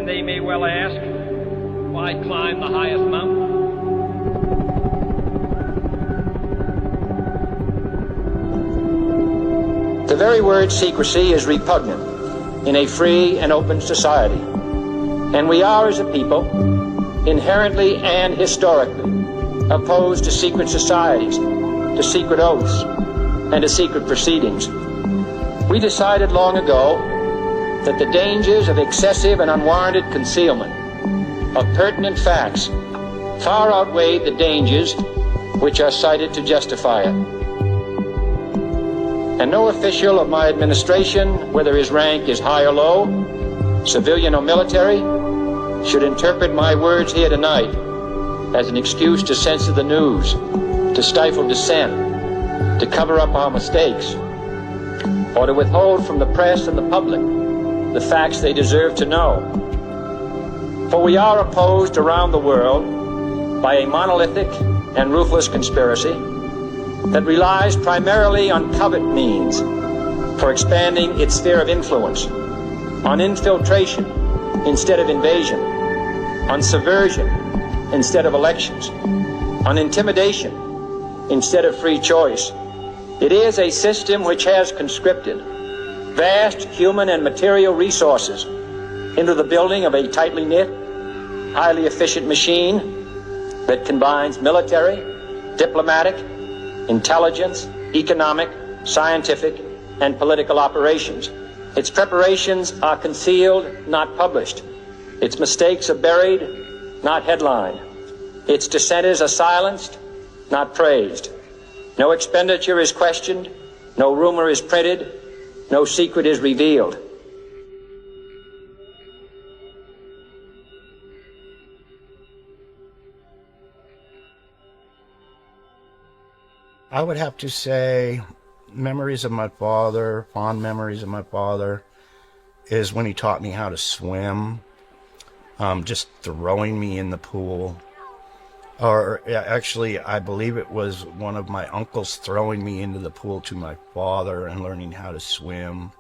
And they may well ask, why climb the highest mountain? The very word secrecy is repugnant in a free and open society. And we are, as a people, inherently and historically opposed to secret societies, to secret oaths, and to secret proceedings. We decided long ago that the dangers of excessive and unwarranted concealment of pertinent facts far outweighed the dangers which are cited to justify it. And no official of my administration, whether his rank is high or low, civilian or military, should interpret my words here tonight as an excuse to censor the news, to stifle dissent, to cover up our mistakes, or to withhold from the press and the public the facts they deserve to know. For we are opposed around the world by a monolithic and ruthless conspiracy that relies primarily on covert means for expanding its sphere of influence, on infiltration instead of invasion, on subversion instead of elections, on intimidation instead of free choice. It is a system which has conscripted vast human and material resources into the building of a tightly knit, highly efficient machine that combines military, diplomatic, intelligence, economic, scientific, and political operations. Its preparations are concealed, not published. Its mistakes are buried, not headlined. Its dissenters are silenced, not praised. No expenditure is questioned, no rumor is printed, no secret is revealed. I would have to say memories of my father, fond memories of my father, is when he taught me how to swim, just throwing me in the pool. Or actually, I believe it was one of my uncles throwing me into the pool to my father and learning how to swim.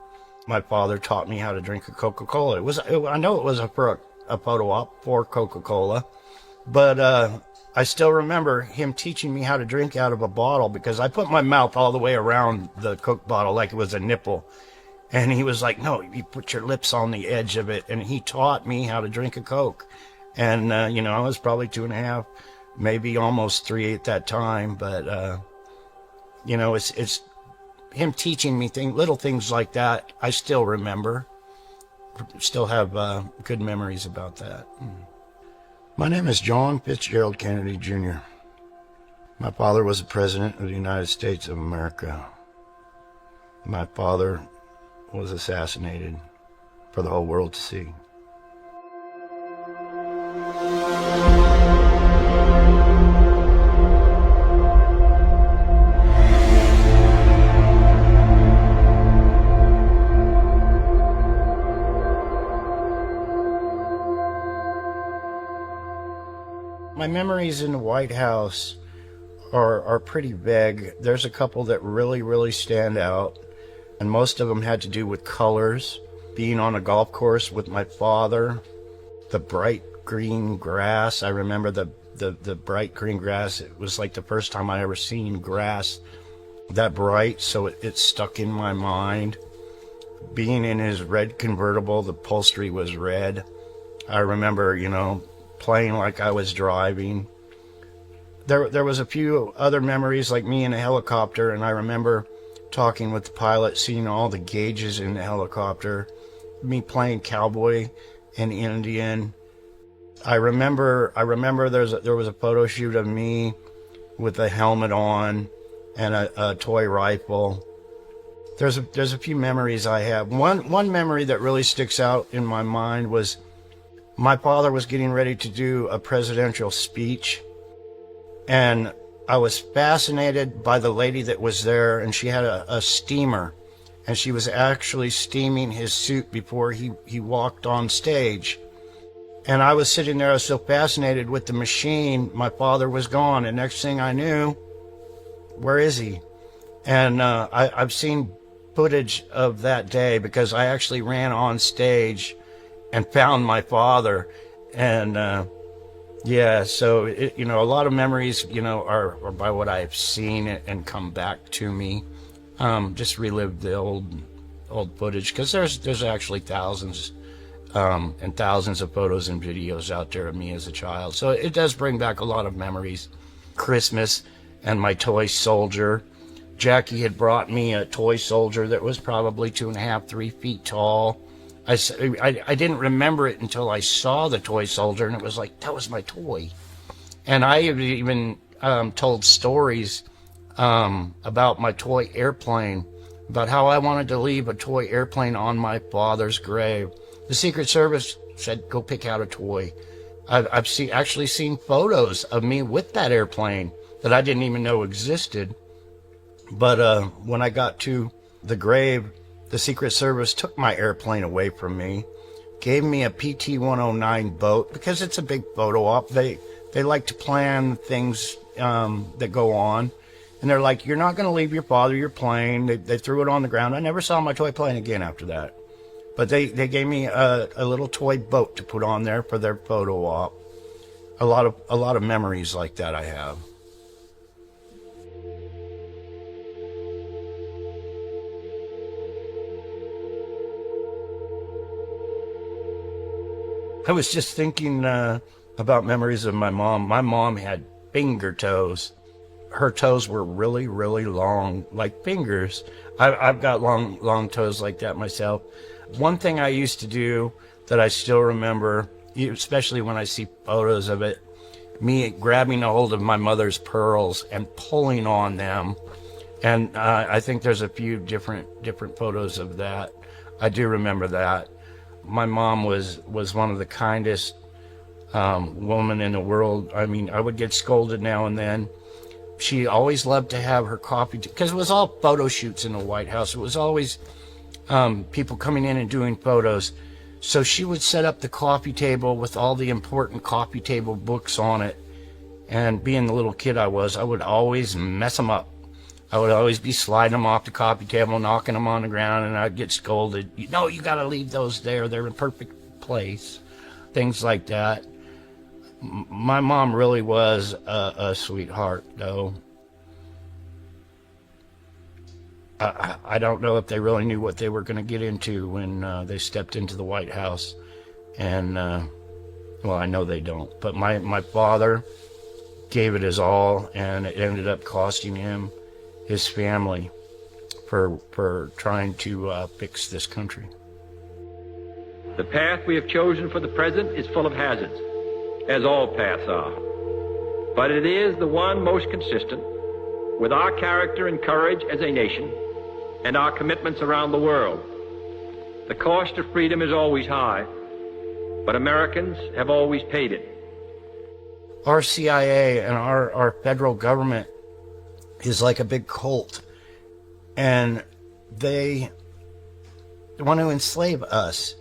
My father taught me how to drink a Coca-Cola. I know it was a photo op for Coca-Cola, but I still remember him teaching me how to drink out of a bottle because I put my mouth all the way around the Coke bottle like it was a nipple. And he was like, no, you put your lips on the edge of it. And he taught me how to drink a Coke. And, I was probably 2.5, maybe almost 3 at that time. But, it's him teaching me little things like that. I still remember, still have good memories about that. My name is John Fitzgerald Kennedy, Jr. My father was the President of the United States of America. My father was assassinated for the whole world to see. My memories in the White House are pretty vague. There's a couple that really stand out, and most of them had to do with colors. Being on a golf course with my father, the bright green grass. I remember the bright green grass. It was like the first time I ever seen grass that bright, so it stuck in my mind. Being in his red convertible, the upholstery was red. I remember, playing like I was driving. There was a few other memories, like me in a helicopter, and I remember talking with the pilot, seeing all the gauges in the helicopter, me playing cowboy and Indian. I remember there was a photo shoot of me with a helmet on and a toy rifle. There's a few memories I have. One memory that really sticks out in my mind was my father was getting ready to do a presidential speech, and I was fascinated by the lady that was there, and she had a steamer, and she was actually steaming his suit before he walked on stage. And I was sitting there, I was so fascinated with the machine. My father was gone, and next thing I knew, where is he? And I've seen footage of that day because I actually ran on stage and found my father. And yeah, so a lot of memories, are by what I've seen and come back to me. Just relive the old footage, because there's actually thousands and thousands of photos and videos out there of me as a child. So it does bring back a lot of memories. Christmas and my toy soldier. Jackie had brought me a toy soldier that was probably 2.5, 3 feet tall. I didn't remember it until I saw the toy soldier, and it was like, that was my toy. And I have even told stories about my toy airplane, about how I wanted to leave a toy airplane on my father's grave. The Secret Service said, go pick out a toy. I've actually seen photos of me with that airplane that I didn't even know existed. But when I got to the grave, the Secret Service took my airplane away from me, gave me a PT-109 boat, because it's a big photo op. They like to plan things that go on. And they're like, you're not going to leave your father your plane. They threw it on the ground. I never saw my toy plane again after that. But they gave me a little toy boat to put on there for their photo op. A lot of memories like that I have. I was just thinking about memories of my mom. My mom had finger toes. Her toes were really, really long, like fingers. I've got long toes like that myself. One thing I used to do that I still remember, especially when I see photos of it, me grabbing a hold of my mother's pearls and pulling on them. And I think there's a few different photos of that. I do remember that. My mom was one of the kindest woman in the world. I mean, I would get scolded now and then. She always loved to have her coffee, because it was all photo shoots in the White House. It was always people coming in and doing photos. So she would set up the coffee table with all the important coffee table books on it. And being the little kid I was, I would always mess them up. I would always be sliding them off the coffee table, knocking them on the ground, and I'd get scolded. No, you got to leave those there. They're in perfect place. Things like that. My mom really was a sweetheart, though. I don't know if they really knew what they were going to get into when they stepped into the White House. And, well, I know they don't. But my father gave it his all, and it ended up costing him his family for trying to fix this country. The path we have chosen for the present is full of hazards, as all paths are. But it is the one most consistent with our character and courage as a nation and our commitments around the world. The cost of freedom is always high, but Americans have always paid it. Our CIA and our federal government is like a big cult, and they want to enslave us.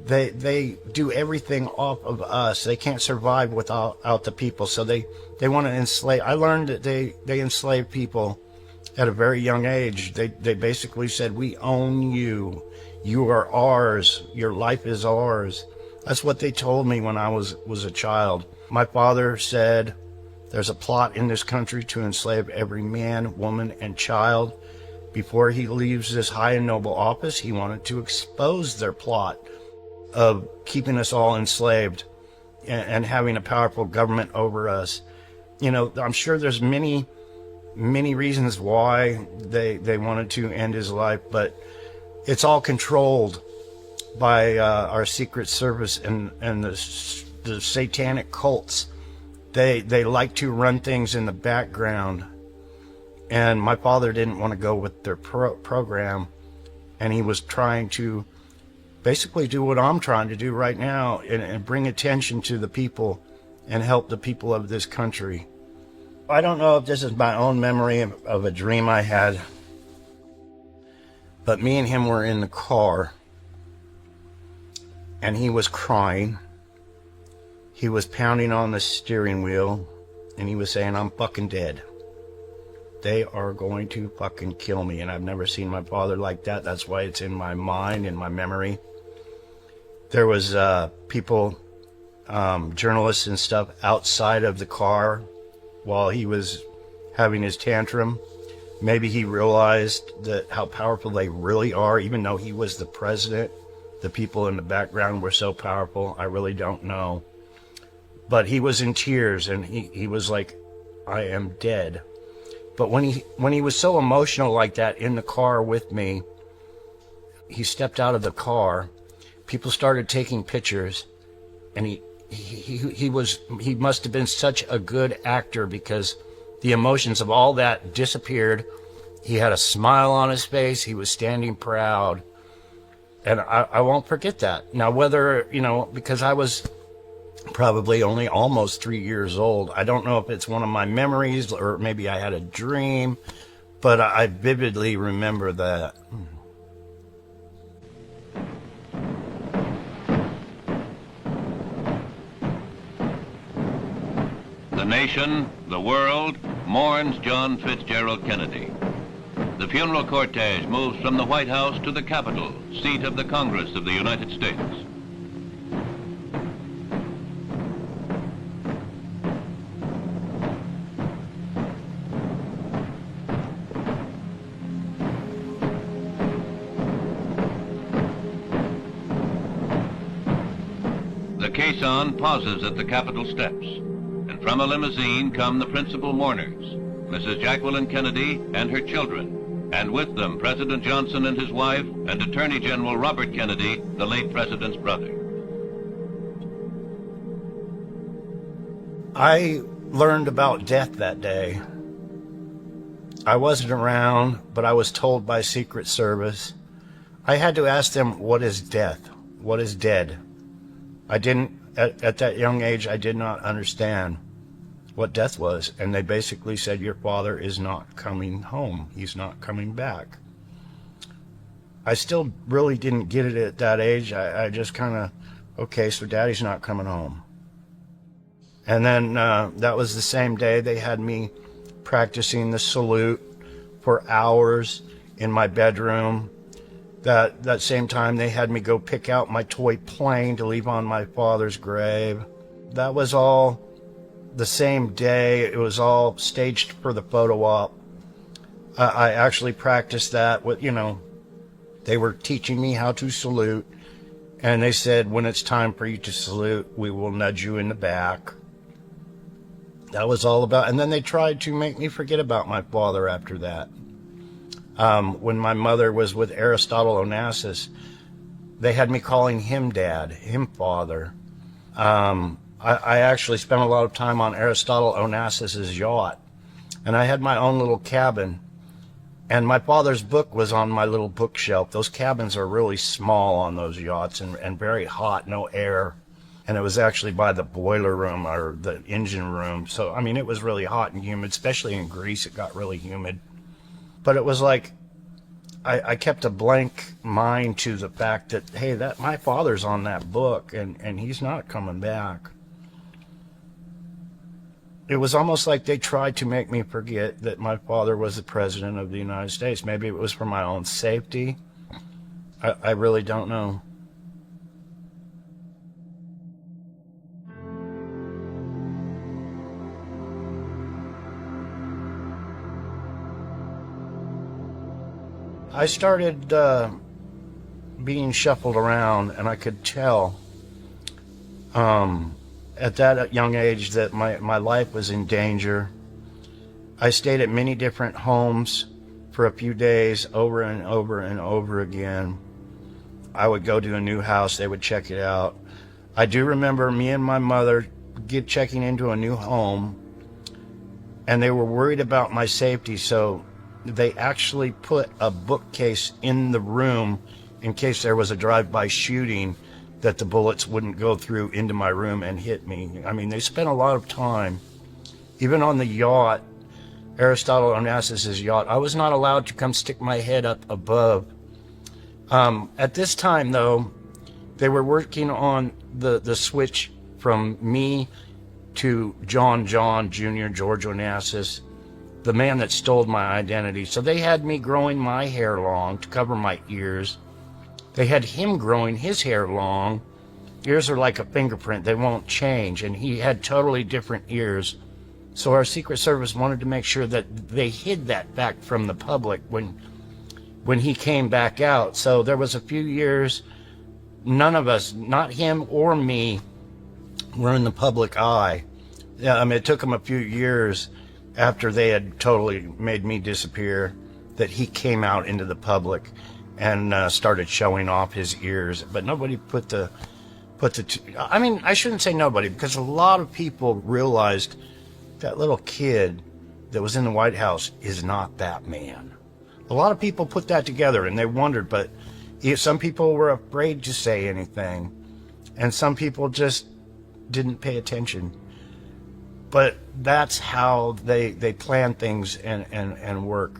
They do everything off of us. They can't survive without the people, so they want to enslave. I learned that they enslave people at a very young age. They basically said, we own you. You are ours. Your life is ours. That's what they told me when I was a child. My father said, there's a plot in this country to enslave every man, woman, and child. Before he leaves this high and noble office, he wanted to expose their plot of keeping us all enslaved and having a powerful government over us. You know, I'm sure there's many reasons why they wanted to end his life, but it's all controlled by our Secret Service and the satanic cults. They like to run things in the background, and my father didn't want to go with their program, and he was trying to basically do what I'm trying to do right now and bring attention to the people and help the people of this country. I don't know if this is my own memory of a dream I had, but me and him were in the car, and he was crying. He was pounding on the steering wheel, and he was saying, I'm fucking dead. They are going to fucking kill me. And I've never seen my father like that. That's why it's in my mind, in my memory. There was people, journalists and stuff outside of the car while he was having his tantrum. Maybe he realized that how powerful they really are, even though he was the president. The people in the background were so powerful. I really don't know. But he was in tears, and he was like, I am dead. But when he was so emotional like that in the car with me, he stepped out of the car. People started taking pictures, and he must have been such a good actor, because the emotions of all that disappeared. He had a smile on his face. He was standing proud. And I won't forget that. Now, whether, because I was probably only almost 3 years old, I don't know if it's one of my memories or maybe I had a dream, but I vividly remember that. The nation, the world, mourns John Fitzgerald Kennedy. The funeral cortege moves from the White House to the Capitol, seat of the Congress of the United States. The caisson pauses at the Capitol steps, and from a limousine come the principal mourners, Mrs. Jacqueline Kennedy and her children, and with them President Johnson and his wife and Attorney General Robert Kennedy, the late president's brother. I learned about death that day. I wasn't around, but I was told by Secret Service. I had to ask them, what is death? What is dead? I didn't, at that young age, I did not understand what death was. And they basically said, your father is not coming home. He's not coming back. I still really didn't get it at that age. I just kind of, okay, so daddy's not coming home. And then that was the same day they had me practicing the salute for hours in my bedroom. That same time they had me go pick out my toy plane to leave on my father's grave. That was all the same day. It was all staged for the photo op. I actually practiced that with, they were teaching me how to salute, and they said, when it's time for you to salute, we will nudge you in the back. That was all about, and then they tried to make me forget about my father after that. When my mother was with Aristotle Onassis, they had me calling him dad, him father. I actually spent a lot of time on Aristotle Onassis's yacht, and I had my own little cabin, and my father's book was on my little bookshelf. Those cabins are really small on those yachts and very hot, no air, and it was actually by the boiler room or the engine room. So, I mean, it was really hot and humid, especially in Greece. It got really humid. But it was like I kept a blank mind to the fact that, hey, that my father's on that book, and he's not coming back. It was almost like they tried to make me forget that my father was the president of the United States. Maybe it was for my own safety. I really don't know. I started being shuffled around, and I could tell at that young age that my life was in danger. I stayed at many different homes for a few days over and over and over again. I would go to a new house, they would check it out. I do remember me and my mother checking into a new home, and they were worried about my safety, so they actually put a bookcase in the room in case there was a drive-by shooting, that the bullets wouldn't go through into my room and hit me. I mean, they spent a lot of time. Even on the yacht, Aristotle Onassis's yacht, I was not allowed to come stick my head up above. At this time, though, they were working on the switch from me to John Jr., George Onassis, the man that stole my identity. So they had me growing my hair long to cover my ears. They had him growing his hair long Ears are like a fingerprint. They won't change. And he had totally different ears. So our Secret Service wanted to make sure that they hid that fact from the public when he came back out. So there was a few years, none of us, not him or me, were in the public eye. Yeah, I mean, it took him a few years after they had totally made me disappear that he came out into the public and started showing off his ears. But nobody I mean, I shouldn't say nobody, because a lot of people realized that little kid that was in the White House is not that man. A lot of people put that together and they wondered, but some people were afraid to say anything, and some people just didn't pay attention. But that's how they plan things and work.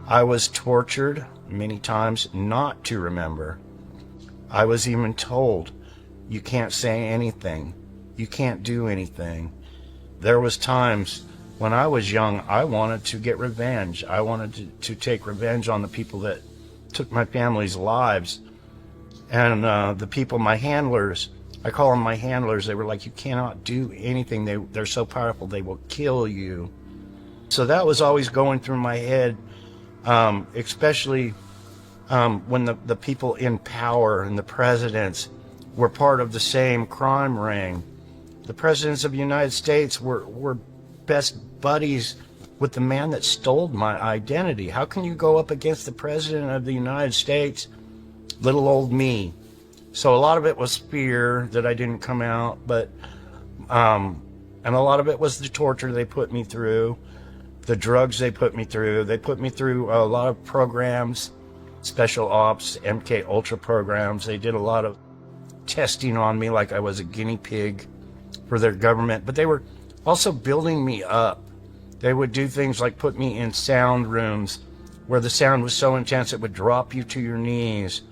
I was tortured many times not to remember. I was even told, you can't say anything. You can't do anything. There was times when I was young, I wanted to get revenge. I wanted to take revenge on the people that took my family's lives. And the people, my handlers, I call them my handlers, they were like, you cannot do anything. They're so powerful, they will kill you. So that was always going through my head, especially when the people in power and the presidents were part of the same crime ring. The presidents of the United States were best buddies with the man that stole my identity. How can you go up against the president of the United States, little old me? So a lot of it was fear that I didn't come out, but and a lot of it was the torture they put me through, the drugs they put me through. They put me through a lot of programs, special ops, MK Ultra programs. They did a lot of testing on me like I was a guinea pig for their government, but they were also building me up. They would do things like put me in sound rooms where the sound was so intense it would drop you to your knees.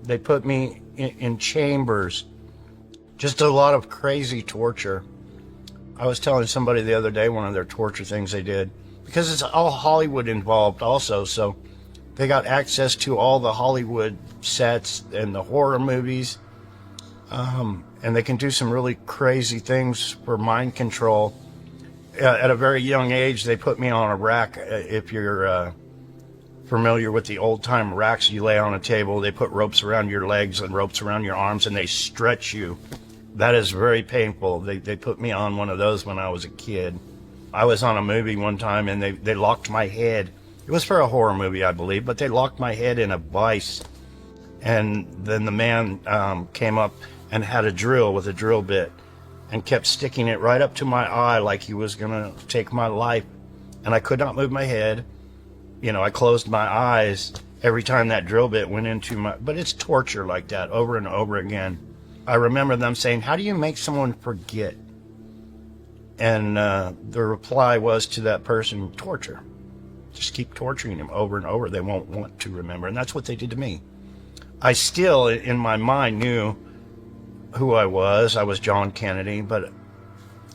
They put me in chambers. Just a lot of crazy torture. I was telling somebody the other day one of their torture things they did, because it's all Hollywood involved also, so they got access to all the Hollywood sets and the horror movies, and they can do some really crazy things for mind control. At a very young age, they put me on a rack. If you're familiar with the old-time racks you lay on a table, they put ropes around your legs and ropes around your arms, and they stretch you. That is very painful. They put me on one of those when I was a kid. I was on a movie one time, and they locked my head. It was for a horror movie, I believe, but they locked my head in a vise. And then the man came up and had a drill with a drill bit and kept sticking it right up to my eye like he was going to take my life. And I could not move my head. You know, I closed my eyes every time that drill bit went into my... But it's torture like that over and over again. I remember them saying, how do you make someone forget? And the reply was to that person, torture. Just keep torturing them over and over. They won't want to remember. And that's what they did to me. I still, in my mind, knew who I was. I was John Kennedy, but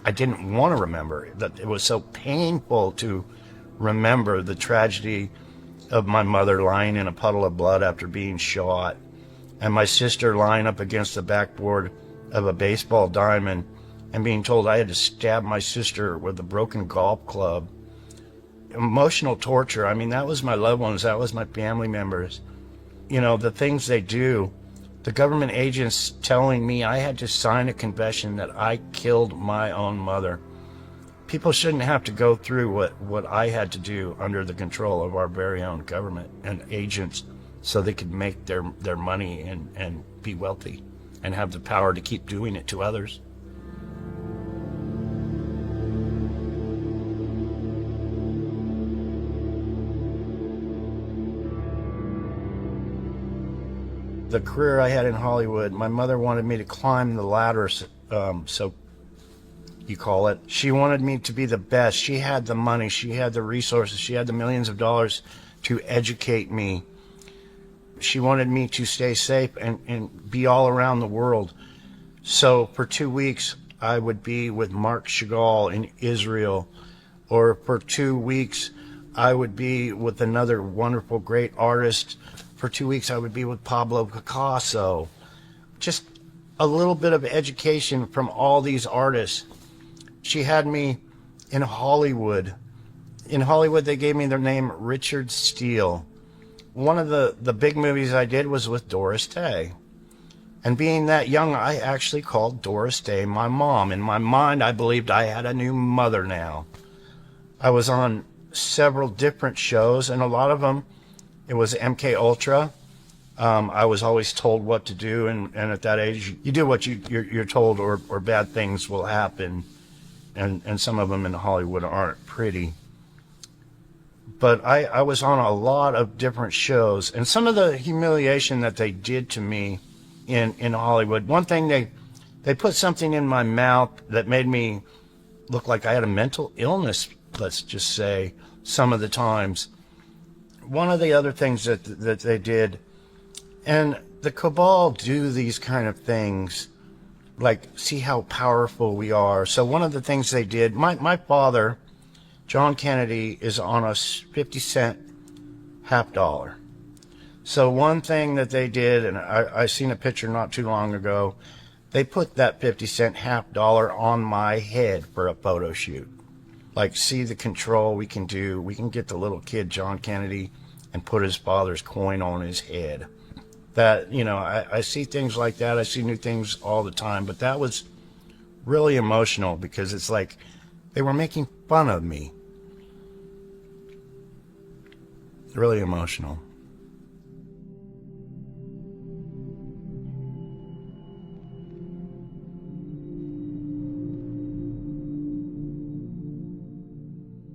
I didn't want to remember. That it was so painful to remember the tragedy of my mother lying in a puddle of blood after being shot, and my sister lying up against the backboard of a baseball diamond and being told I had to stab my sister with a broken golf club. Emotional torture. I mean, that was my loved ones. That was my family members. You know, the things they do. The government agents telling me I had to sign a confession that I killed my own mother. People shouldn't have to go through what I had to do under the control of our very own government and agents so they could make their money and be wealthy and have the power to keep doing it to others. The career I had in Hollywood, my mother wanted me to climb the ladder, so you call it. She wanted me to be the best. She had the money, she had the resources, she had the millions of dollars to educate me. She wanted me to stay safe and be all around the world. So for 2 weeks, I would be with Mark Chagall in Israel, or for 2 weeks, I would be with another wonderful, great artist. For 2 weeks, I would be with Pablo Picasso. Just a little bit of education from all these artists. She had me in Hollywood. In Hollywood, they gave me their name, Richard Steele. One of the big movies I did was with Doris Day. And being that young, I actually called Doris Day my mom. In my mind, I believed I had a new mother now. I was on several different shows, and a lot of them, it was MK Ultra. I was always told what to do, and at that age, you do what you're told, or bad things will happen. And some of them in Hollywood aren't pretty. But I was on a lot of different shows, and some of the humiliation that they did to me in Hollywood. One thing, they put something in my mouth that made me look like I had a mental illness, let's just say, some of the times. One of the other things that they did, and the cabal do these kind of things, like see how powerful we are. So one of the things they did, my father, John Kennedy, is on a 50-cent half dollar. So one thing that they did, and I seen a picture not too long ago, they put that 50-cent half dollar on my head for a photo shoot. Like, see the control we can do. We can get the little kid, John Kennedy, and put his father's coin on his head. That, you know, I see things like that. I see new things all the time. But that was really emotional, because it's like they were making fun of me. Really emotional.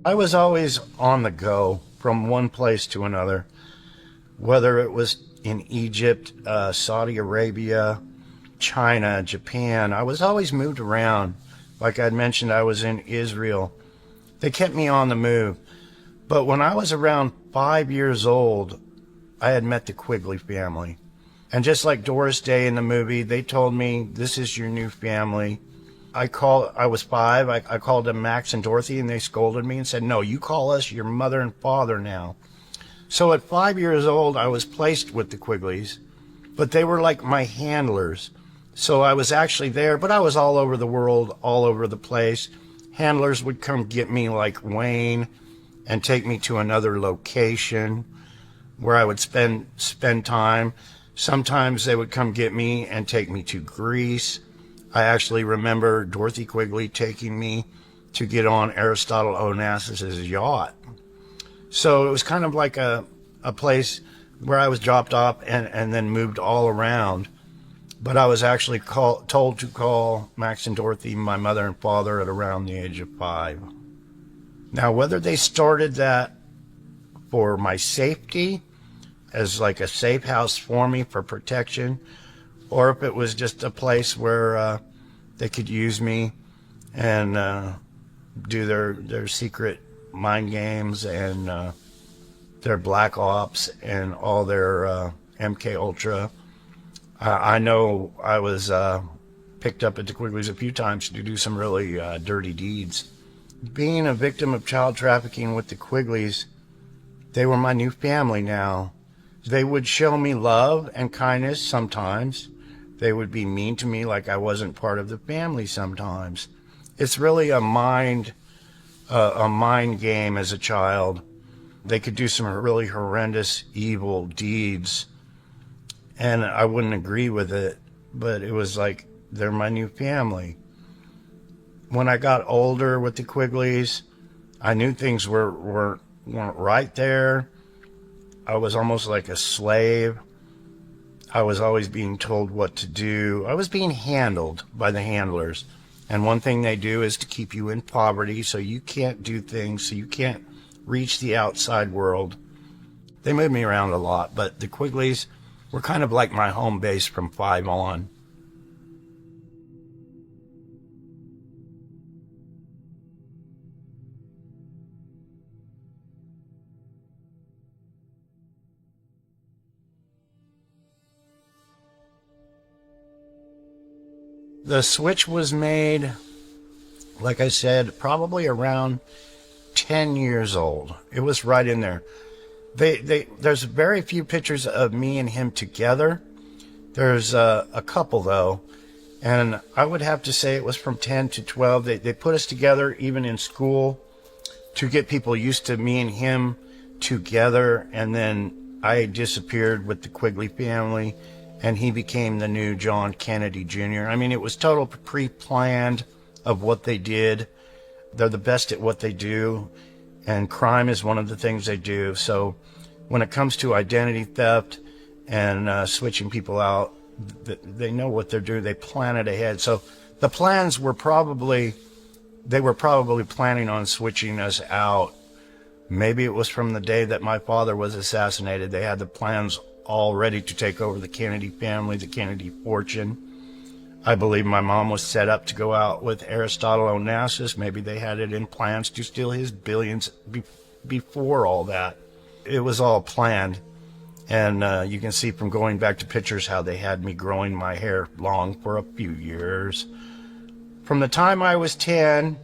I was always on the go from one place to another, whether it was in Egypt, Saudi Arabia, China, Japan. I was always moved around. Like I'd mentioned, I was in Israel. They kept me on the move. But when I was around 5 years old, I had met the Quigley family. And just like Doris Day in the movie, they told me, this is your new family. I was 5. I called them Max and Dorothy, and they scolded me and said, no, you call us your mother and father now. So at 5 years old, I was placed with the Quigleys, but they were like my handlers. So I was actually there, but I was all over the world, all over the place. Handlers would come get me, like Wayne, and take me to another location where I would spend time. Sometimes they would come get me and take me to Greece. I actually remember Dorothy Quigley taking me to get on Aristotle Onassis' yacht. So it was kind of like a place where I was dropped off and then moved all around. But I was actually told to call Max and Dorothy my mother and father at around the age of 5. Now, whether they started that for my safety, as like a safe house for me for protection, or if it was just a place where they could use me and do their secret mind games and their black ops and all their MK Ultra. I know I was picked up at the Quigleys a few times to do some really dirty deeds. Being a victim of child trafficking with the Quigleys, they were my new family now. They would show me love and kindness sometimes. They would be mean to me like I wasn't part of the family sometimes. It's really a mind game as a child. They could do some really horrendous, evil deeds, and I wouldn't agree with it, but it was like, they're my new family. When I got older with the Quigleys, I knew things weren't right there. I was almost like a slave. I was always being told what to do. I was being handled by the handlers. And one thing they do is to keep you in poverty, so you can't do things, so you can't reach the outside world. They moved me around a lot, but the Quigleys were kind of like my home base from 5 on. The switch was made, like I said, probably around 10 years old. It was right in there. There's very few pictures of me and him together. There's a couple, though. And I would have to say it was from 10 to 12. They put us together even in school to get people used to me and him together. And then I disappeared with the Quigley family, and he became the new John Kennedy Jr. I mean, it was total pre-planned of what they did. They're the best at what they do, and crime is one of the things they do. So when it comes to identity theft and switching people out, they know what they're doing. They plan it ahead. So the plans were probably planning on switching us out. Maybe it was from the day that my father was assassinated. They had the plans all ready to take over the Kennedy family, the Kennedy fortune. I believe my mom was set up to go out with Aristotle Onassis. Maybe they had it in plans to steal his billions before all that. It was all planned. And you can see from going back to pictures how they had me growing my hair long for a few years. From the time I was 10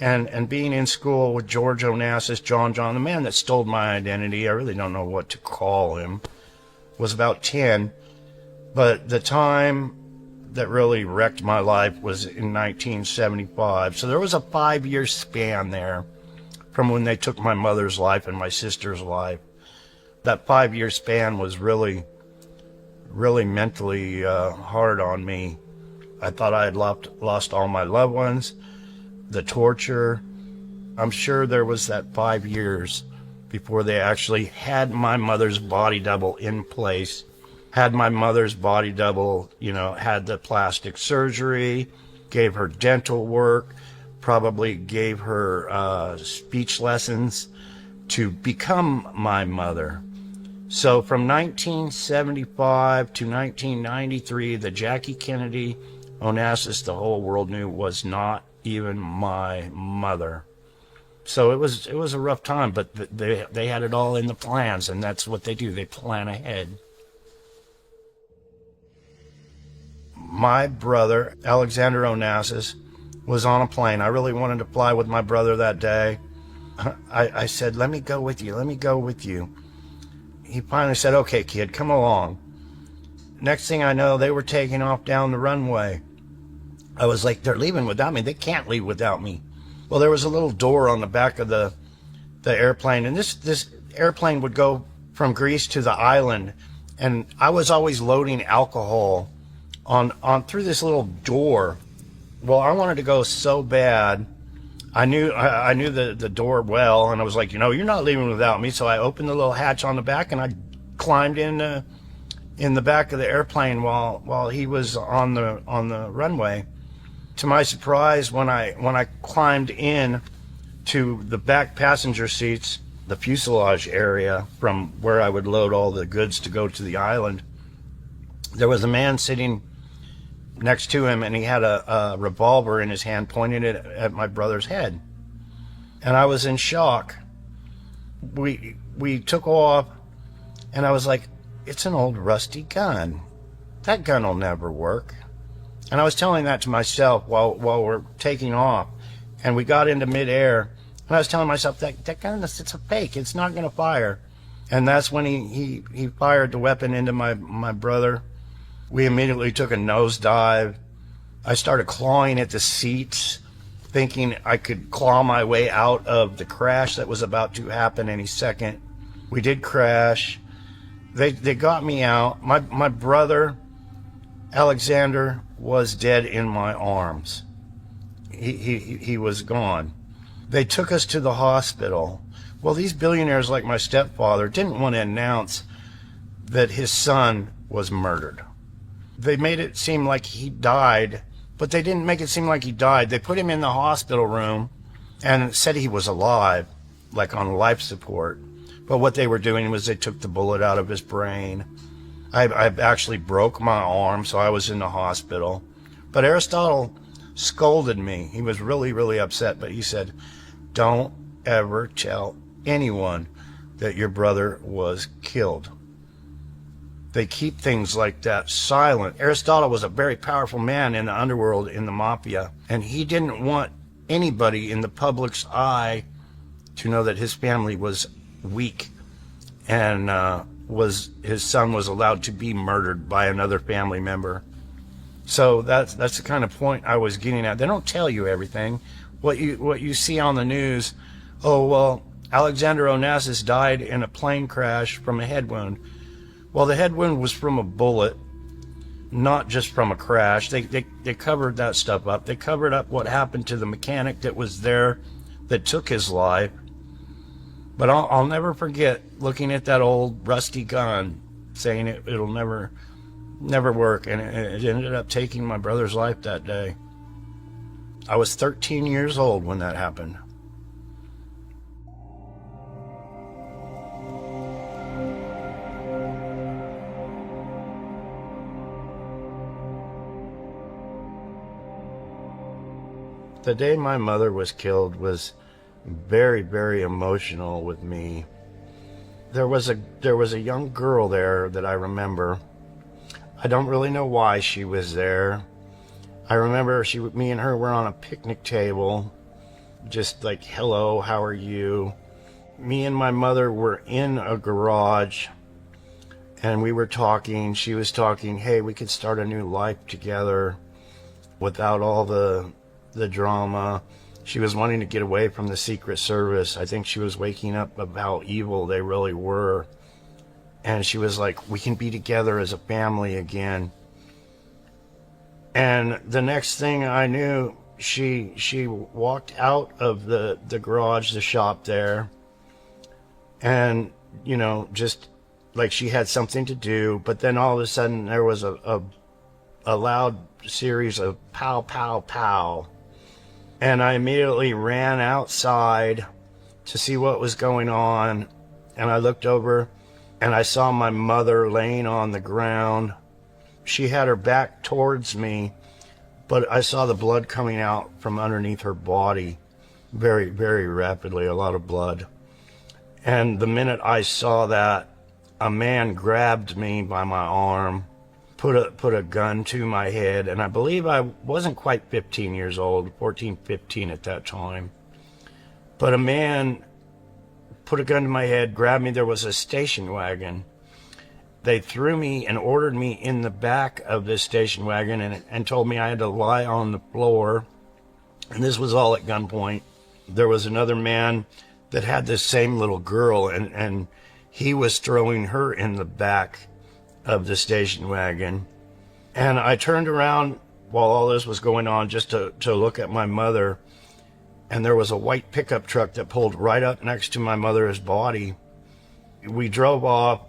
and being in school with George Onassis, John, the man that stole my identity, I really don't know what to call him, was about 10. But the time that really wrecked my life was in 1975. So there was a 5-year span there from when they took my mother's life and my sister's life. That 5-year span was really mentally hard on me. I thought I had lost all my loved ones, the torture. I'm sure there was that 5 years before they actually had my mother's body double in place. Had my mother's body double, had the plastic surgery, gave her dental work, probably gave her speech lessons to become my mother. So from 1975 to 1993, the Jackie Kennedy Onassis the whole world knew was not even my mother. So it was a rough time, but they had it all in the plans, and that's what they do. They plan ahead. My brother, Alexander Onassis, was on a plane. I really wanted to fly with my brother that day. I said, let me go with you. He finally said, okay, kid, come along. Next thing I know, they were taking off down the runway. I was like, they're leaving without me. They can't leave without me. Well, there was a little door on the back of the airplane, and this airplane would go from Greece to the island, and I was always loading alcohol on through this little door. Well, I wanted to go so bad. I knew the door well, and I was like, you're not leaving without me. So I opened the little hatch on the back, and I climbed in the back of the airplane while he was on the runway. To my surprise, when I climbed in to the back passenger seats, the fuselage area from where I would load all the goods to go to the island, there was a man sitting next to him, and he had a revolver in his hand, pointing it at my brother's head. And I was in shock. We took off, and I was like, it's an old rusty gun. That gun will never work. And I was telling that to myself while we're taking off, and we got into midair, and I was telling myself that gun, it's a fake. It's not going to fire. And that's when he fired the weapon into my brother. We immediately took a nosedive. I started clawing at the seats, thinking I could claw my way out of the crash that was about to happen any second. We did crash. They got me out. My brother, Alexander, was dead in my arms. He was gone. They took us to the hospital. Well, these billionaires like my stepfather didn't want to announce that his son was murdered. They made it seem like he died, but they didn't make it seem like he died. They put him in the hospital room and said he was alive, like on life support. But what they were doing was they took the bullet out of his brain. I actually broke my arm, so I was in the hospital. But Aristotle scolded me. He was really, really upset, but he said, don't ever tell anyone that your brother was killed. They keep things like that silent. Aristotle was a very powerful man in the underworld, in the mafia, and he didn't want anybody in the public's eye to know that his family was weak and his son was allowed to be murdered by another family member. So that's the kind of point I was getting at. They don't tell you everything. What you see on the news, oh, well, Alexander Onassis died in a plane crash from a head wound. Well, the head wound was from a bullet, not just from a crash. They covered that stuff up. They covered up what happened to the mechanic that was there that took his life. But I'll never forget looking at that old rusty gun, saying it'll never work, and it ended up taking my brother's life that day. I was 13 years old when that happened. The day my mother was killed was very, very emotional with me. There was a young girl there that I remember. I don't really know why she was there. I remember me and her were on a picnic table, just like, hello, how are you? Me and my mother were in a garage, and we were talking. She was talking, hey, we could start a new life together without all the drama. She was wanting to get away from the Secret Service. I think she was waking up about how evil they really were. And she was like, we can be together as a family again. And the next thing I knew, she walked out of the garage, the shop there. And, just like she had something to do. But then all of a sudden there was a loud series of pow, pow, pow. And I immediately ran outside to see what was going on. And I looked over and I saw my mother laying on the ground. She had her back towards me, but I saw the blood coming out from underneath her body very, very rapidly, a lot of blood. And the minute I saw that, a man grabbed me by my arm, put a gun to my head, and I believe I wasn't quite 15 years old, 14, 15 at that time. But a man put a gun to my head, grabbed me. There was a station wagon. They threw me and ordered me in the back of this station wagon and told me I had to lie on the floor. And this was all at gunpoint. There was another man that had this same little girl, and he was throwing her in the back of the station wagon. And I turned around while all this was going on just to look at my mother, and there was a white pickup truck that pulled right up next to my mother's body. We drove off.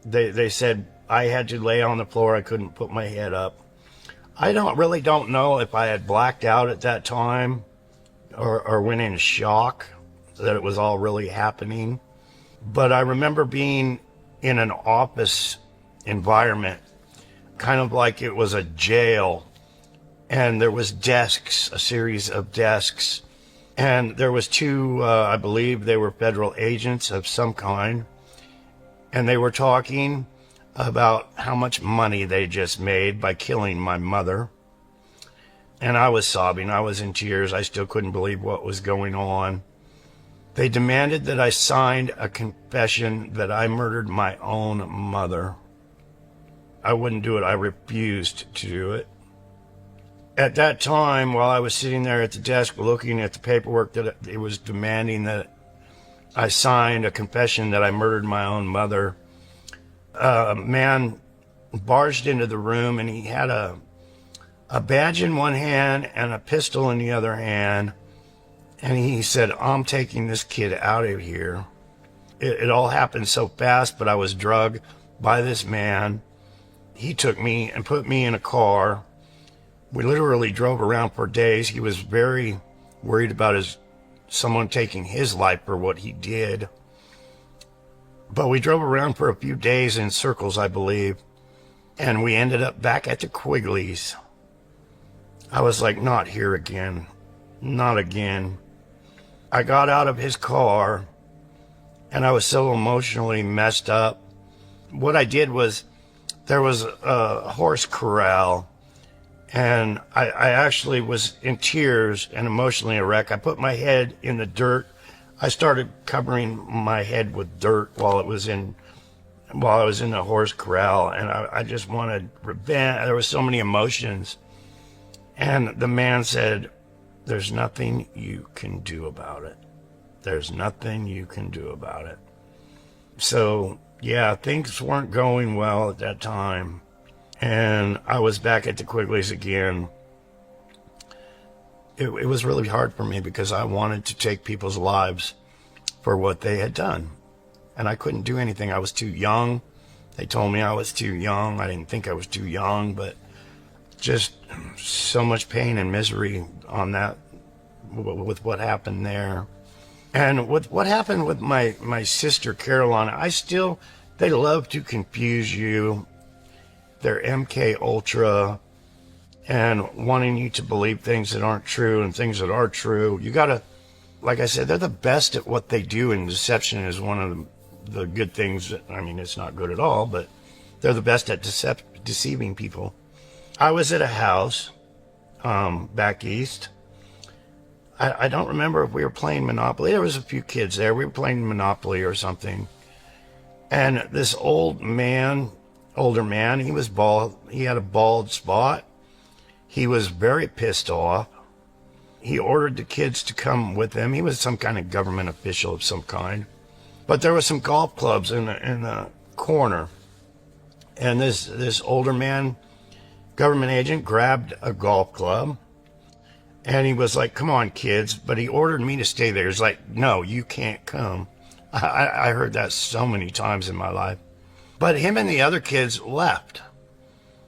They said I had to lay on the floor. I couldn't put my head up. I don't know if I had blacked out at that time or went in shock that it was all really happening. But I remember being in an office environment, kind of like it was a jail, and there was desks, a series of desks, and there was two, I believe they were federal agents of some kind, and they were talking about how much money they just made by killing my mother. And I was sobbing. I was in tears. I still couldn't believe what was going on. They demanded that I signed a confession that I murdered my own mother. I wouldn't do it. I refused to do it. At that time, while I was sitting there at the desk looking at the paperwork that it was demanding that I signed a confession that I murdered my own mother, a man barged into the room, and he had a badge in one hand and a pistol in the other hand. And he said, I'm taking this kid out of here. It all happened so fast, but I was drugged by this man. He took me and put me in a car. We literally drove around for days. He was very worried about someone taking his life for what he did. But we drove around for a few days in circles, I believe. And we ended up back at the Quigley's. I was like, not here again. Not again. I got out of his car, and I was so emotionally messed up. What I did was, there was a horse corral, And I actually was in tears and emotionally a wreck. I put my head in the dirt. I started covering my head with dirt while I was in the horse corral, and I just wanted revenge. There were so many emotions. And the man said, "There's nothing you can do about it. There's nothing you can do about it." So, yeah, things weren't going well at that time. And I was back at the Quigleys again. It was really hard for me because I wanted to take people's lives for what they had done. And I couldn't do anything. I was too young. They told me I was too young. I didn't think I was too young, but just so much pain and misery on that, with what happened there. And with what happened with my sister Caroline, they love to confuse you. They're MK Ultra and wanting you to believe things that aren't true and things that are true. You gotta, like I said, they're the best at what they do, and deception is one of the good things. I mean, it's not good at all, but they're the best at deceiving people. I was at a house back east. I don't remember if we were playing Monopoly. There was a few kids there. We were playing Monopoly or something. And this older man, he was bald. He had a bald spot. He was very pissed off. He ordered the kids to come with him. He was some kind of government official of some kind. But there were some golf clubs in the corner. And this older man, government agent, grabbed a golf club. And he was like, "Come on, kids." But he ordered me to stay there. He's like, "No, you can't come." I heard that so many times in my life. But him and the other kids left.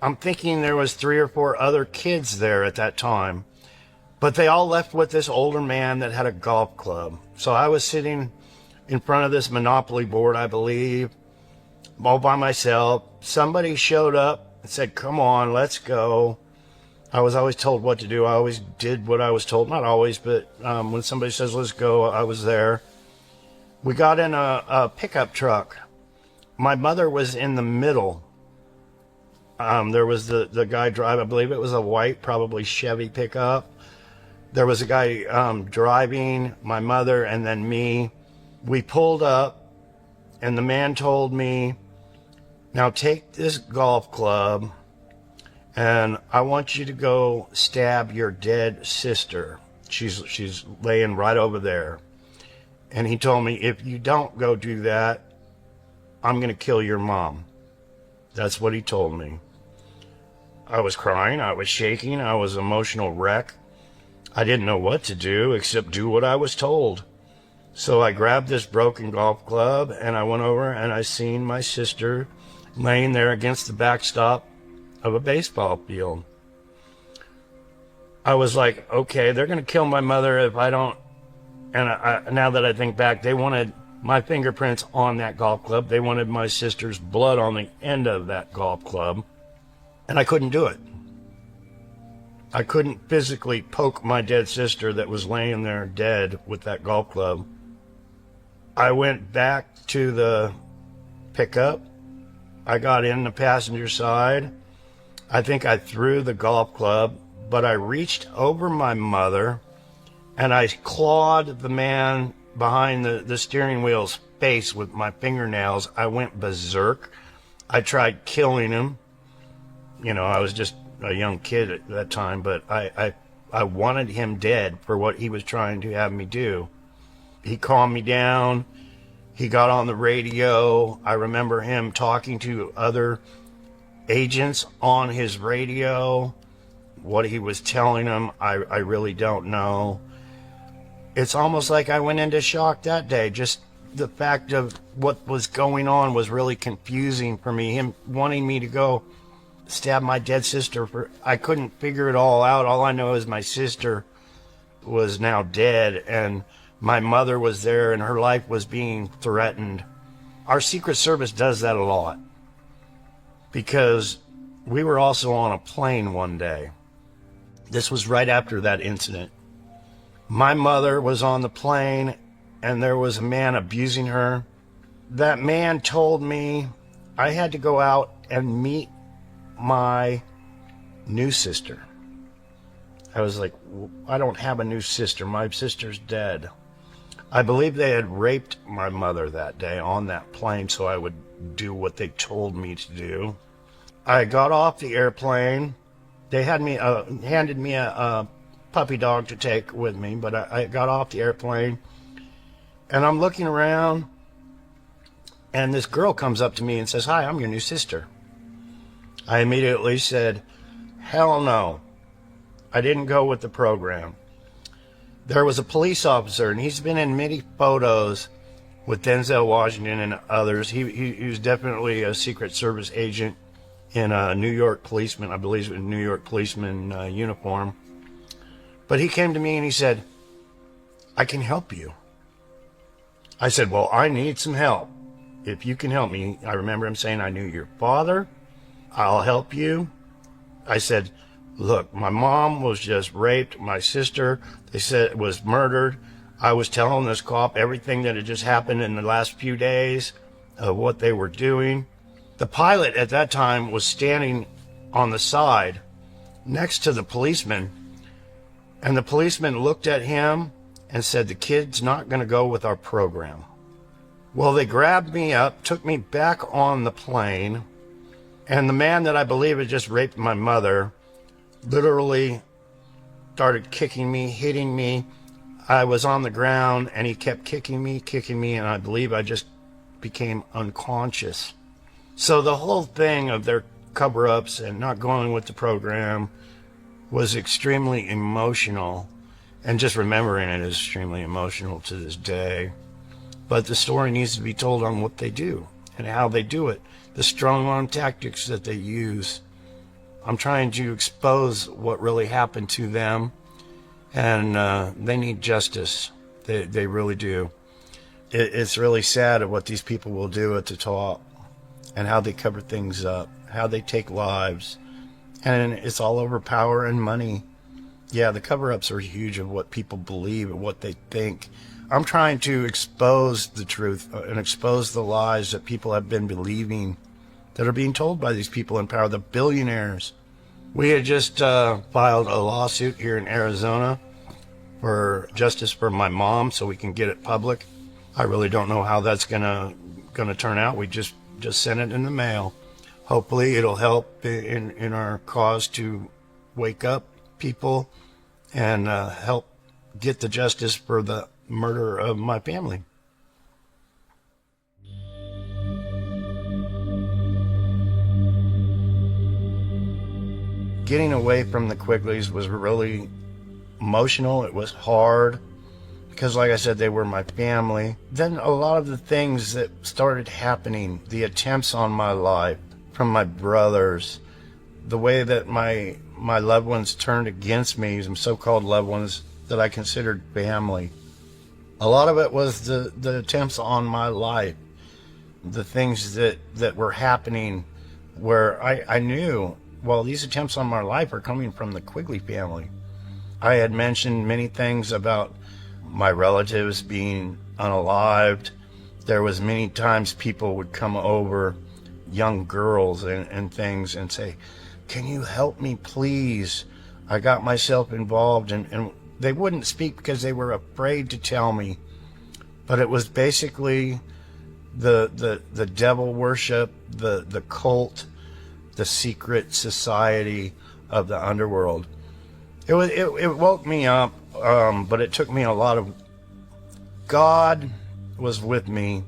I'm thinking there was 3 or 4 other kids there at that time. But they all left with this older man that had a golf club. So I was sitting in front of this Monopoly board, I believe, all by myself. Somebody showed up and said, "Come on, let's go." I was always told what to do. I always did what I was told. Not always, but when somebody says, "Let's go," I was there. We got in a pickup truck. My mother was in the middle. There was the guy driving, I believe it was a white, probably Chevy pickup. There was a guy driving, my mother, and then me. We pulled up, and the man told me, "Now take this golf club, and I want you to go stab your dead sister. She's laying right over there." And he told me, "If you don't go do that, I'm going to kill your mom." That's what he told me. I was crying. I was shaking. I was an emotional wreck. I didn't know what to do except do what I was told. So I grabbed this broken golf club, and I went over and I seen my sister laying there against the backstop of a baseball field. I was like, okay, they're going to kill my mother if I don't. And now that I think back, they wanted my fingerprints on that golf club. They wanted my sister's blood on the end of that golf club. And I couldn't do it. I couldn't physically poke my dead sister that was laying there dead with that golf club. I went back to the pickup. I got in the passenger side. I think I threw the golf club, but I reached over my mother and I clawed the man behind the steering wheel's face with my fingernails. I went berserk. I tried killing him. You know, I was just a young kid at that time, but I wanted him dead for what he was trying to have me do. He calmed me down. He got on the radio. I remember him talking to other agents on his radio. What he was telling them, I really don't know. It's almost like I went into shock that day. Just the fact of what was going on was really confusing for me. Him wanting me to go stab my dead sister. I couldn't figure it all out. All I know is my sister was now dead and my mother was there and her life was being threatened. Our Secret Service does that a lot because we were also on a plane one day. This was right after that incident. My mother was on the plane and there was a man abusing her. That man told me I had to go out and meet my new sister. I was like, I don't have a new sister. My sister's dead. I believe they had raped my mother that day on that plane so I would do what they told me to do. I got off the airplane. They had me handed me a puppy dog to take with me, but I got off the airplane, and I'm looking around, and this girl comes up to me and says, "Hi, I'm your new sister." I immediately said, "Hell no." I didn't go with the program. There was a police officer, and he's been in many photos with Denzel Washington and others. He was definitely a Secret Service agent in a New York policeman, I believe it was a New York policeman uniform. But he came to me and he said, "I can help you." I said, "Well, I need some help. If you can help me." I remember him saying, "I knew your father. I'll help you." I said, "Look, my mom was just raped. My sister, they said, was murdered. I was telling this cop everything that had just happened in the last few days of what they were doing." The pilot at that time was standing on the side next to the policeman, and the policeman looked at him and said, "The kid's not going to go with our program." Well, they grabbed me up, took me back on the plane, and the man that I believe had just raped my mother literally started kicking me, hitting me. I was on the ground, and he kept kicking me, and I believe I just became unconscious. So the whole thing of their cover-ups and not going with the program was extremely emotional, and just remembering it is extremely emotional to this day. But the story needs to be told on what they do and how they do it, the strong-arm tactics that they use. I'm trying to expose what really happened to them, and they need justice. They really do. It's really sad at what these people will do at the top and how they cover things up, how they take lives, and it's all over power and money. Yeah, the cover-ups are huge of what people believe and what they think. I'm trying to expose the truth and expose the lies that people have been believing that are being told by these people in power, the billionaires. We had just filed a lawsuit here in Arizona for justice for my mom so we can get it public. I really don't know how that's gonna turn out. We just sent it in the mail. Hopefully it'll help in our cause to wake up people and help get the justice for the murder of my family. Getting away from the Quigleys was really emotional. It was hard because, like I said, they were my family. Then a lot of the things that started happening, the attempts on my life from my brothers, the way that my loved ones turned against me, some so-called loved ones that I considered family. A lot of it was the attempts on my life, the things that were happening where I knew, well, these attempts on my life are coming from the Quigley family. I had mentioned many things about my relatives being unalived. There was many times people would come over, young girls and things, and say, "Can you help me, please? I got myself involved," and they wouldn't speak because they were afraid to tell me. But it was basically the devil worship, the cult, the secret society of the underworld. It woke me up, but it took me a lot of... God was with me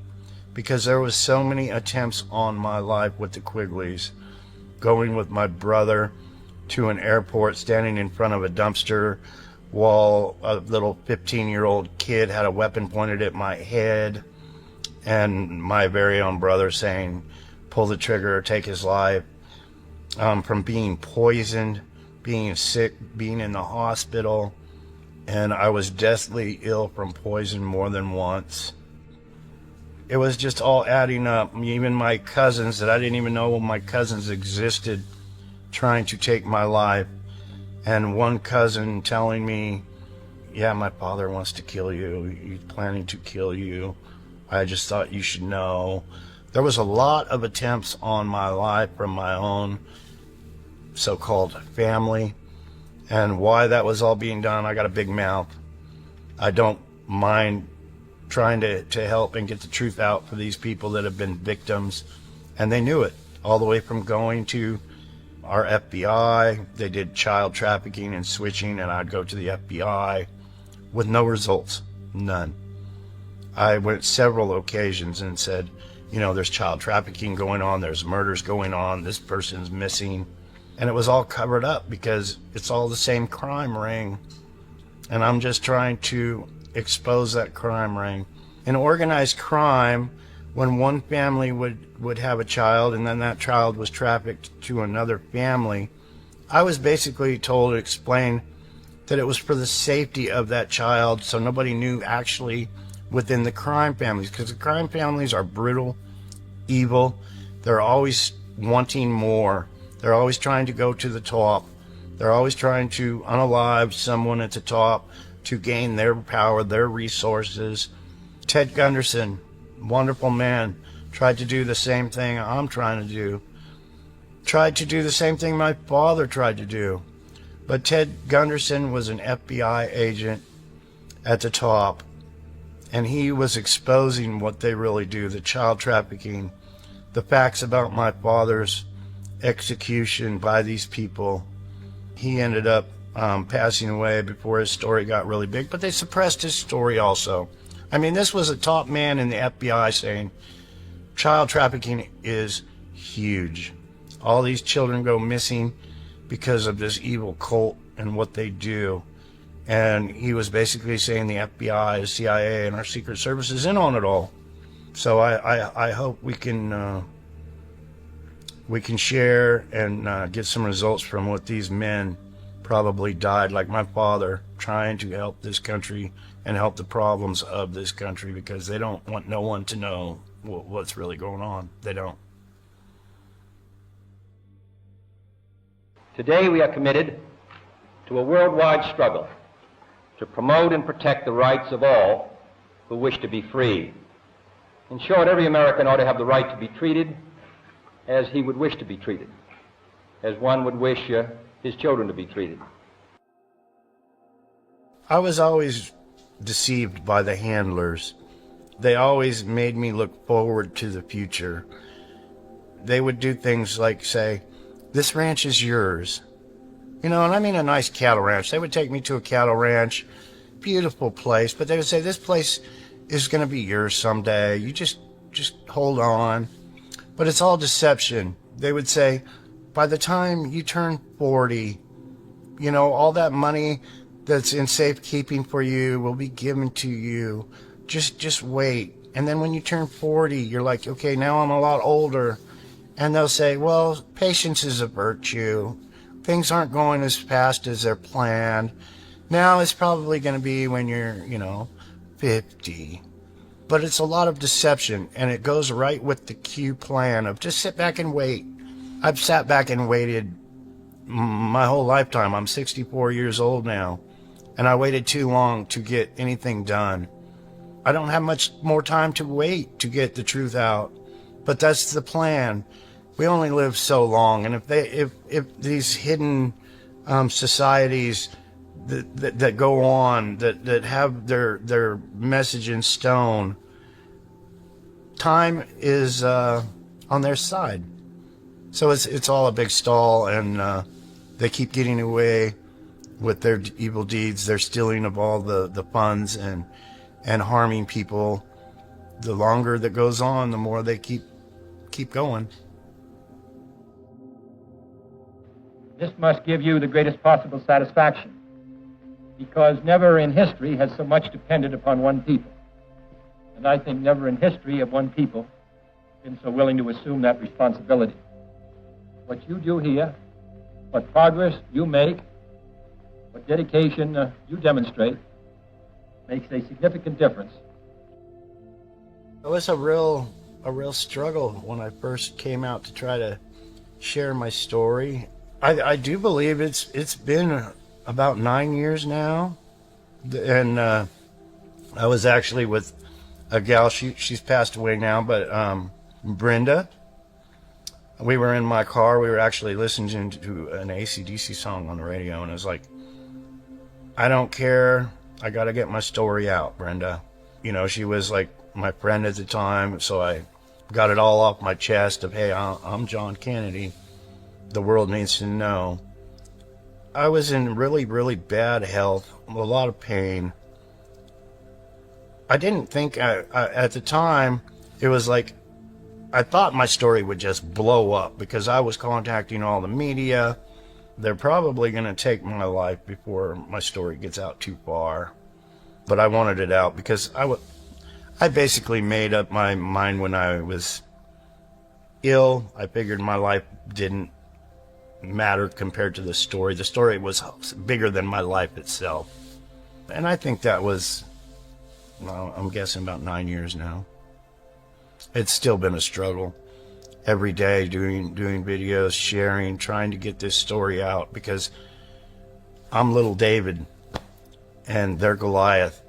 because there was so many attempts on my life with the Quigleys. Going with my brother to an airport, standing in front of a dumpster while a little 15-year-old kid had a weapon pointed at my head, and my very own brother saying, "Pull the trigger or take his life." From being poisoned, being sick, being in the hospital, and I was deathly ill from poison more than once. It was just all adding up. Even my cousins that I didn't even know my cousins existed, trying to take my life. And one cousin telling me, "Yeah, my father wants to kill you. He's planning to kill you. I just thought you should know." There was a lot of attempts on my life from my own so-called family. and why that was all being done. I got a big mouth. I don't mind trying to help and get the truth out for these people that have been victims, and they knew it all the way from going to our FBI. They did child trafficking and switching, and I'd go to the FBI with no results, none. I went several occasions and said, you know, there's child trafficking going on, there's murders going on, this person's missing, and it was all covered up because it's all the same crime ring, and I'm just trying to expose that crime ring. In organized crime, when one family would have a child and then that child was trafficked to another family, I was basically told to explain that it was for the safety of that child, so nobody knew actually within the crime families, because the crime families are brutal, evil. They're always wanting more. They're always trying to go to the top. They're always trying to unalive someone at the top to gain their power, their resources. Ted Gunderson, wonderful man, tried to do the same thing I'm trying to do. Tried to do the same thing my father tried to do. But Ted Gunderson was an FBI agent at the top, and he was exposing what they really do, the child trafficking, the facts about my father's execution by these people. He ended up passing away before his story got really big, but they suppressed his story also. I mean, this was a top man in the FBI saying child trafficking is huge. All these children go missing because of this evil cult and what they do. And he was basically saying the FBI, the CIA, and our Secret Service is in on it all. So I hope we can share and get some results from what these men probably died, like my father, trying to help this country and help the problems of this country, because they don't want no one to know what's really going on. They don't. Today we are committed to a worldwide struggle to promote and protect the rights of all who wish to be free. In short, every American ought to have the right to be treated as he would wish to be treated, as one would wish his children to be treated. I was always deceived by the handlers. They always made me look forward to the future. They would do things like say, this ranch is yours. You know, and I mean a nice cattle ranch. They would take me to a cattle ranch, beautiful place, but they would say, this place is going to be yours someday. You just hold on. But it's all deception. They would say, by the time you turn 40, you know, all that money that's in safekeeping for you will be given to you. Just wait. And then when you turn 40, you're like, okay, now I'm a lot older. And they'll say, well, patience is a virtue. Things aren't going as fast as they're planned. Now it's probably going to be when you're, 50. But it's a lot of deception, and it goes right with the Q plan of just sit back and wait. I've sat back and waited my whole lifetime. I'm 64 years old now, and I waited too long to get anything done. I don't have much more time to wait to get the truth out, but that's the plan. We only live so long, and if these hidden societies that go on, that have their message in stone, time is on their side. So it's all a big stall, and they keep getting away with their evil deeds. They're stealing of all the funds and harming people. The longer that goes on, the more they keep going. This must give you the greatest possible satisfaction, because never in history has so much depended upon one people. And I think never in history have one people been so willing to assume that responsibility. What you do here, what progress you make, what dedication you demonstrate, makes a significant difference. It was a real struggle when I first came out to try to share my story. I do believe it's been about 9 years now, and I was actually with a gal. She's passed away now, but Brenda. We were in my car. We were actually listening to an AC/DC song on the radio, and it was like I don't care. I got to get my story out, Brenda. You know, she was like my friend at the time, so I got it all off my chest of, hey, I'm John Kennedy. The world needs to know. I was in really, really bad health, a lot of pain. I didn't think, at the time, it was like, I thought my story would just blow up because I was contacting all the media. They're probably going to take my life before my story gets out too far. But I wanted it out because I basically made up my mind when I was ill. I figured my life didn't matter compared to the story. The story was bigger than my life itself. And I think that was, well, I'm guessing about 9 years now. It's still been a struggle. Every day doing videos, sharing, trying to get this story out because I'm little David and they're Goliath,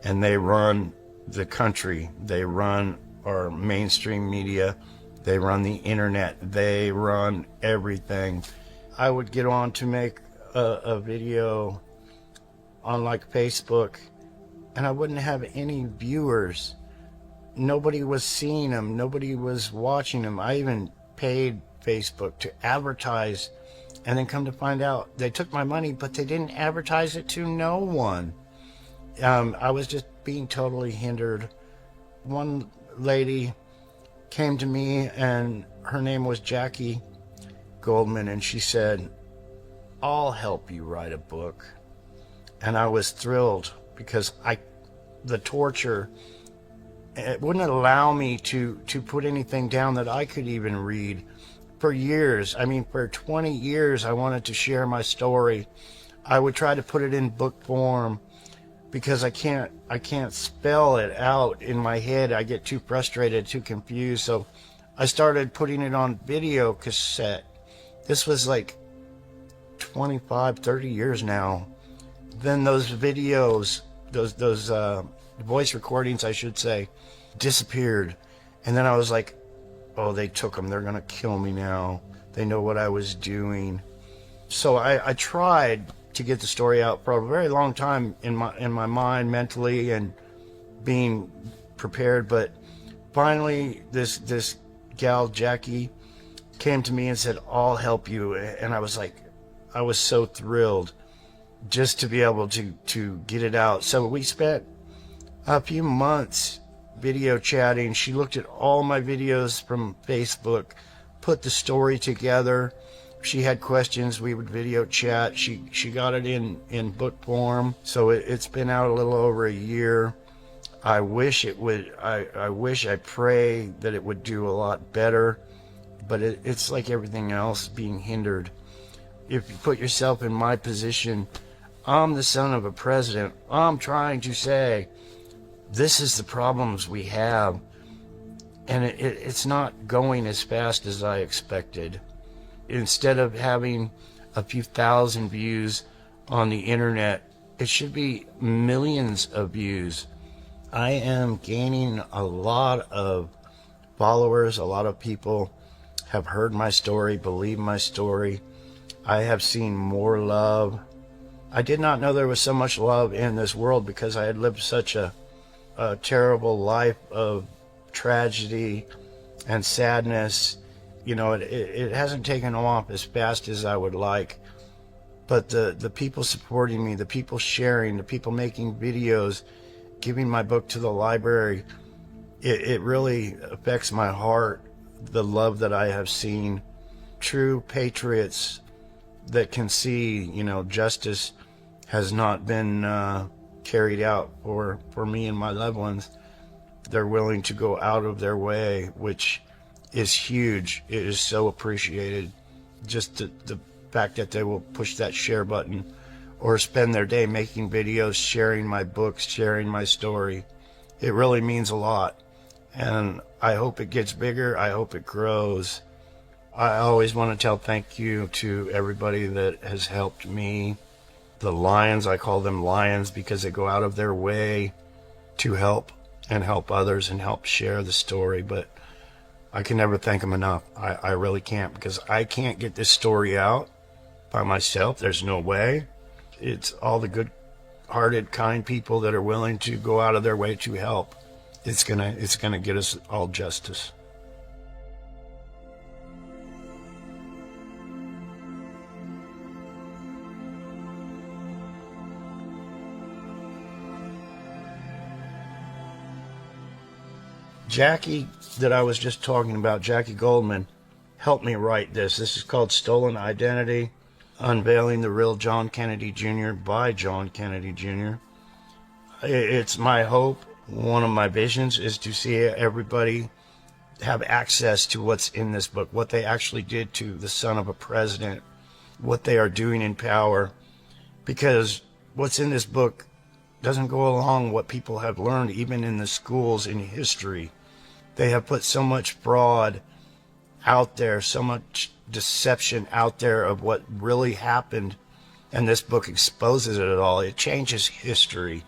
and they run the country. They run our mainstream media. They run the internet. They run everything. I would get on to make a video on like Facebook, and I wouldn't have any viewers. Nobody was seeing them. Nobody was watching them. I even paid Facebook to advertise, and then come to find out they took my money, but they didn't advertise it to no one. I was just being totally hindered. One lady came to me, and her name was Jackie Goldman, and she said, "I'll help you write a book." And I was thrilled because the torture, it wouldn't allow me to put anything down that I could even read. For years, I mean, for 20 years, I wanted to share my story. I would try to put it in book form because I can't spell it out in my head. I get too frustrated, too confused. So I started putting it on video cassette. This was like 25, 30 years now. Then those videos, those voice recordings, I should say, disappeared. And then I was like, oh, they took them. They're going to kill me now. They know what I was doing. So I tried to get the story out for a very long time in my mind, mentally, and being prepared. But finally, this gal, Jackie, came to me and said, "I'll help you." And I was like, I was so thrilled just to be able to get it out. So we spent a few months video chatting. She looked at all my videos from Facebook, put the story together. She had questions, we would video chat. She got it in book form. So it's been out a little over a year. I wish it would, I pray that it would do a lot better, but it's like everything else, being hindered. If you put yourself in my position, I'm the son of a president. I'm trying to say, this is the problems we have, and it's not going as fast as I expected. Instead of having a few thousand views on the internet, it should be millions of views. I am gaining a lot of followers. A lot of people have heard my story, believe my story. I have seen more love. I did not know there was so much love in this world because I had lived such a terrible life of tragedy and sadness. You know, it hasn't taken off as fast as I would like, but the people supporting me, the people sharing, the people making videos, giving my book to the library, it really affects my heart, the love that I have seen. True patriots that can see, you know, justice has not been carried out for me and my loved ones. They're willing to go out of their way, which is huge. It is so appreciated. Just the fact that they will push that share button or spend their day making videos, sharing my books, sharing my story. It really means a lot. And I hope it gets bigger. I hope it grows. I always want to tell thank you to everybody that has helped me. The lions, I call them lions because they go out of their way to help and help others and help share the story. But I can never thank them enough. I really can't, because I can't get this story out by myself. There's no way. It's all the good hearted, kind people that are willing to go out of their way to help, it's gonna get us all justice. Jackie, that I was just talking about, Jackie Goldman, helped me write this. This is called Stolen Identity, Unveiling the Real John Kennedy Jr. by John Kennedy Jr. It's my hope, one of my visions, is to see everybody have access to what's in this book, what they actually did to the son of a president, what they are doing in power, because what's in this book doesn't go along what people have learned even in the schools in history. They have put so much fraud out there, so much deception out there of what really happened, and this book exposes it all. It changes history.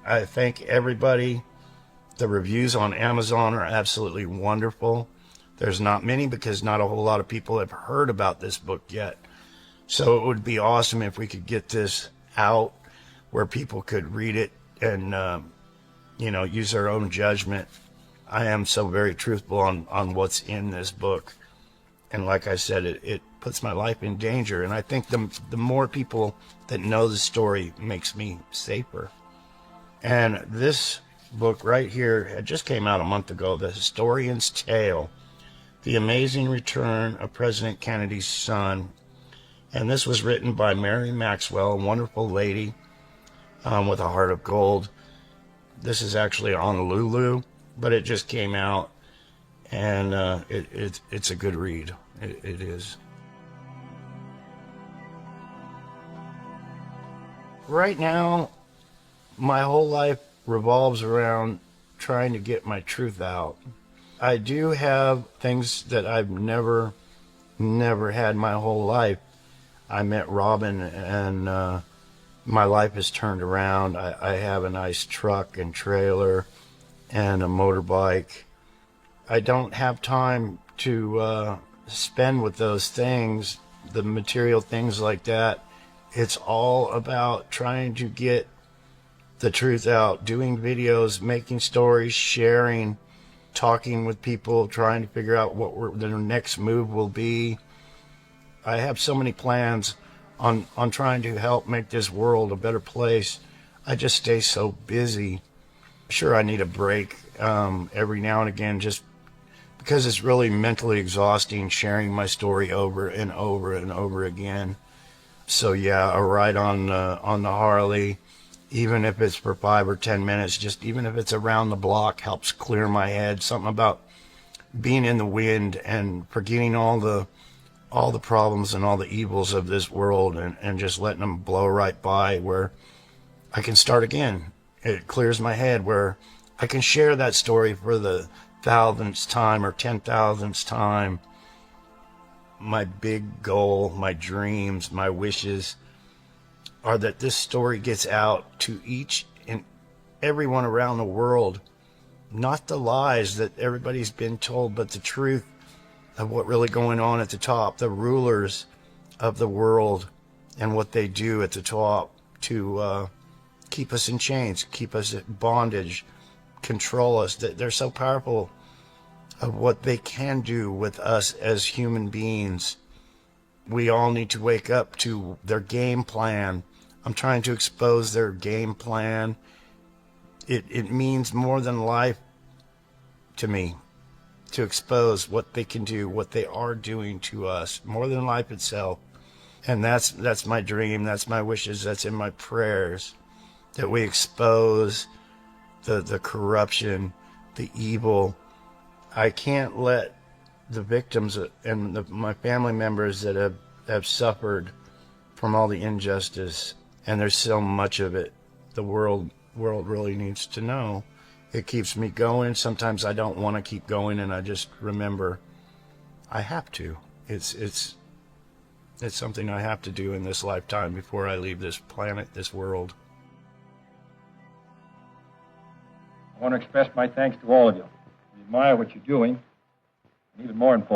I thank everybody. The reviews on Amazon are absolutely wonderful. There's not many because not a whole lot of people have heard about this book yet. So it would be awesome if we could get this out where people could read it and, use their own judgment. I am so very truthful on what's in this book. And like I said, it puts my life in danger. And I think the more people that know the story makes me safer. And this book right here, it just came out a month ago, The Historian's Tale, The Amazing Return of President Kennedy's Son. And this was written by Mary Maxwell, a wonderful lady with a heart of gold. This is actually on Lulu, but it just came out, and it's a good read. It is. Right now, my whole life revolves around trying to get my truth out. I do have things that I've never had my whole life. I met Robin, and my life has turned around. I have a nice truck and trailer and a motorbike. I don't have time to spend with those things, the material things like that. It's all about trying to get the truth out, doing videos, making stories, sharing, talking with people, trying to figure out what their next move will be. I have so many plans on trying to help make this world a better place. I just stay so busy. Sure, I need a break every now and again, just because it's really mentally exhausting sharing my story over and over and over again. So yeah, a ride on the Harley, even if it's for 5 or 10 minutes, just even if it's around the block, helps clear my head. Something about being in the wind and forgetting all the problems and all the evils of this world, and just letting them blow right by, where I can start again. It clears my head, where I can share that story for the 1,000th time or 10,000th time. My big goal, my dreams, my wishes are that this story gets out to each and everyone around the world. Not the lies that everybody's been told, but the truth of what really going on at the top, the rulers of the world and what they do at the top to keep us in chains, keep us at bondage, control us. They're so powerful of what they can do with us as human beings. We all need to wake up to their game plan. I'm trying to expose their game plan. It means more than life to me to expose what they can do, what they are doing to us, more than life itself. And that's my dream, that's my wishes, that's in my prayers, that we expose the corruption, the evil. I can't let the victims and my family members that have suffered from all the injustice, and there's so much of it, the world really needs to know. It keeps me going. Sometimes I don't want to keep going, and I just remember I have to. It's something I have to do in this lifetime before I leave this planet, this world. I want to express my thanks to all of you. We admire what you're doing, and even more important,